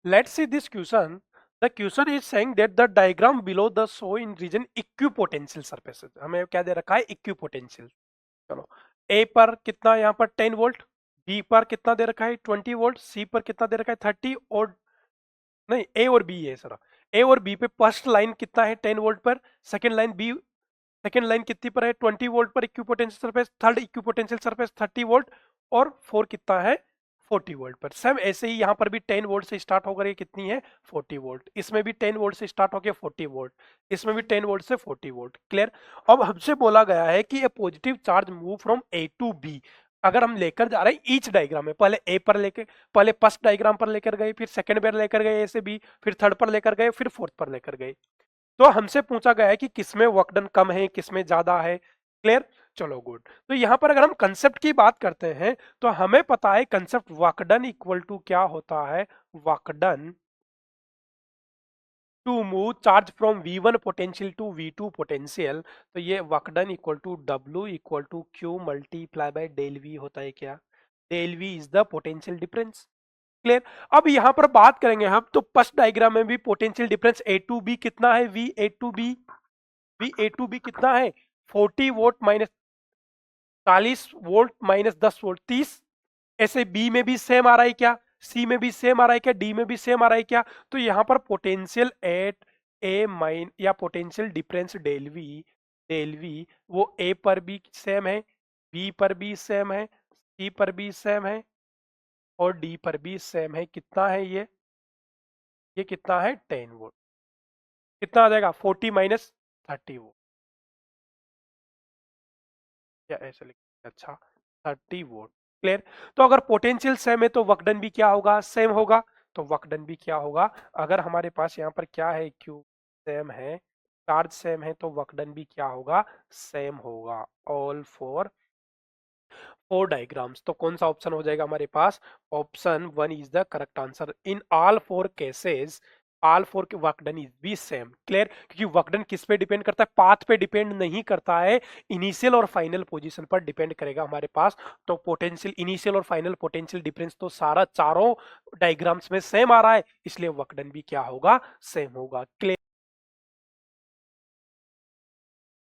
Let's see this question. The question is saying that the diagram below the show in region equipotential surfaces. हमें क्या दे रखा है, equipotential. चलो, A पर कितना यहाँ पर 10 वोल्ट, B पर कितना दे रखा है 20 वोल्ट, C पर कितना दे रखा है 30, और नहीं A और B है सर. A और B पे फर्स्ट लाइन कितना है 10 वोल्ट पर, second line B, second line कितनी पर है 20 वोल्ट पर equipotential surface, third equipotential surface 30 volt, और फोर कितना है 40 वोल्ट पर. सेम ऐसे ही यहाँ पर भी 10 वोल्ट से स्टार्ट होकर ये कितनी है 40 वोल्ट, इसमें भी 10 वोल्ट से स्टार्ट होकर 40 वोल्ट, इसमें भी 10 वोल्ट से 40 वोल्ट. क्लियर. अब हमसे बोला गया है कि a positive charge move from A to B. अगर हम लेकर जा रहे हैं ईच डायग्राम में, पहले ए पर लेके, पहले फर्स्ट डायग्राम पर लेकर गए, फिर सेकंड पर लेकर गए ए से बी, फिर थर्ड पर लेकर गए, फिर फोर्थ पर लेकर गए, तो हमसे पूछा गया है कि किसमें वर्क डन कम है, किसमें ज्यादा है. क्लियर. चलो गुड. तो यहां पर अगर हम कंसेप्ट की बात करते हैं तो हमें पता है concept work done equal to क्या होता है, work done to move charge from V1 potential to V2 potential. तो ये work done equal to W equal to Q multiply by del V होता है. क्या, del V is the potential difference. Clear. अब यहां पर बात करेंगे हम, तो फर्स्ट डायग्राम में भी potential difference A to B कितना है, V A to B, V A to B कितना है 40 volt minus 40 volt minus 10 volt 30. ऐसे बी में भी सेम आ रहा है क्या, सी में भी सेम आ रहा है क्या, डी में भी सेम आ रहा है क्या. तो यहां पर पोटेंशियल एट ए माइन या पोटेंशियल डिफरेंस डेल वी वो ए पर भी सेम है, बी पर भी सेम है, सी पर भी सेम है, और डी पर भी सेम है. कितना है ये कितना है 10 वोल्ट. कितना आ जाएगा 40 माइनस 30 वोल्ट, या ऐसे लिख. अच्छा, 30 वोल्ट. क्लियर. तो अगर पोटेंशियल सेम है तो वर्क डन भी क्या होगा, सेम होगा. तो वर्क डन भी क्या होगा, अगर हमारे पास यहाँ पर क्या है, क्यू सेम है, चार्ज सेम है, तो वर्क डन भी क्या होगा, सेम होगा. All four diagrams. तो कौन सा ऑप्शन हो जाएगा हमारे पास, option one is the correct answer. In all four cases all four के work done is be same. Clear. क्योंकि वर्क डन किस पे डिपेंड करता है, पाथ पे डिपेंड नहीं करता है, इनिशियल और फाइनल पोजीशन पर डिपेंड करेगा हमारे पास. तो पोटेंशियल, इनिशियल और फाइनल पोटेंशियल डिफरेंस तो सारा चारों डायग्राम्स में सेम आ रहा है, इसलिए वर्क डन भी क्या होगा, सेम होगा. क्लियर.